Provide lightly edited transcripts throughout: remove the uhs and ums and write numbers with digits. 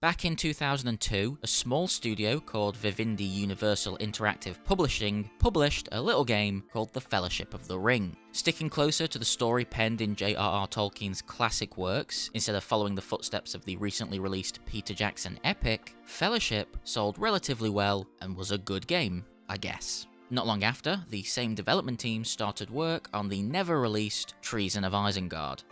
Back in 2002, a small studio called Vivendi Universal Interactive Publishing published a little game called The Fellowship of the Ring. Sticking closer to the story penned in J.R.R. Tolkien's classic works, instead of following the footsteps of the recently released Peter Jackson epic, Fellowship sold relatively well and was a good game, I guess. Not long after, the same development team started work on the never-released Treason of Isengard.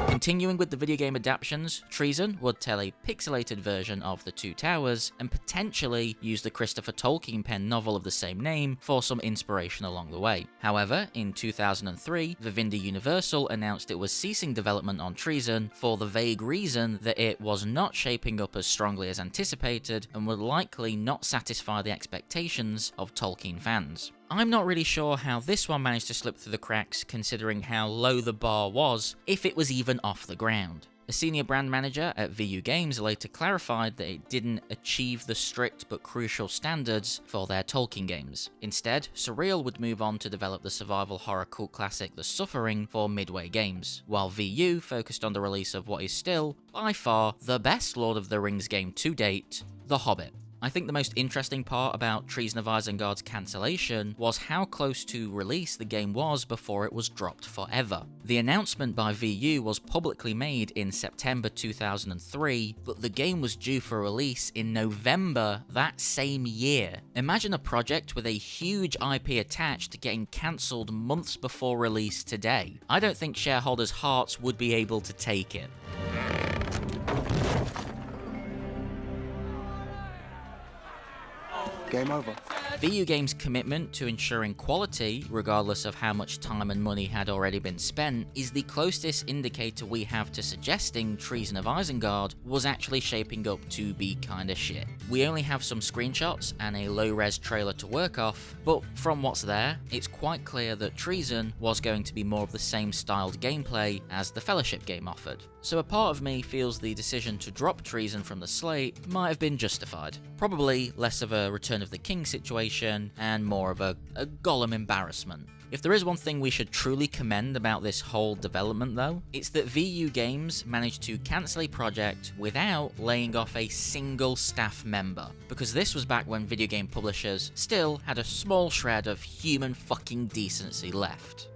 Continuing with the video game adaptations, Treason would tell a pixelated version of The Two Towers, and potentially use the Christopher Tolkien penned novel of the same name for some inspiration along the way. However, in 2003, Vivendi Universal announced it was ceasing development on Treason for the vague reason that it was not shaping up as strongly as anticipated and would likely not satisfy the expectations of Tolkien fans. I'm not really sure how this one managed to slip through the cracks considering how low the bar was, if it was even off the ground. A senior brand manager at VU Games later clarified that it didn't achieve the strict but crucial standards for their Tolkien games. Instead, Surreal would move on to develop the survival horror cult classic The Suffering for Midway Games, while VU focused on the release of what is still, by far, the best Lord of the Rings game to date, The Hobbit. I think the most interesting part about Treason of Isengard's cancellation was how close to release the game was before it was dropped forever. The announcement by VU was publicly made in September 2003, but the game was due for release in November that same year. Imagine a project with a huge IP attached getting cancelled months before release today. I don't think shareholders' hearts would be able to take it. Game over. VU Games' commitment to ensuring quality, regardless of how much time and money had already been spent, is the closest indicator we have to suggesting Treason of Isengard was actually shaping up to be kinda shit. We only have some screenshots and a low-res trailer to work off, but from what's there, it's quite clear that Treason was going to be more of the same styled gameplay as the Fellowship game offered. So a part of me feels the decision to drop Treason from the slate might have been justified. Probably less of a Return of the King situation, and more of a Gollum embarrassment. If there is one thing we should truly commend about this whole development though, it's that VU Games managed to cancel a project without laying off a single staff member, because this was back when video game publishers still had a small shred of human fucking decency left.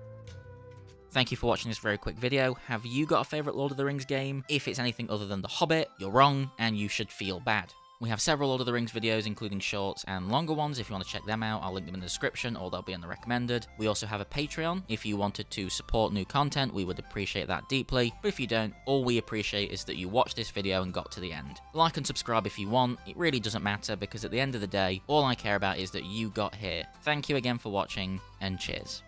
Thank you for watching this very quick video. Have you got a favourite Lord of the Rings game? If it's anything other than The Hobbit, you're wrong, and you should feel bad. We have several Lord of the Rings videos, including shorts and longer ones. If you want to check them out, I'll link them in the description, or they'll be in the recommended. We also have a Patreon. If you wanted to support new content, we would appreciate that deeply. But if you don't, all we appreciate is that you watched this video and got to the end. Like and subscribe if you want. It really doesn't matter, because at the end of the day, all I care about is that you got here. Thank you again for watching, and cheers.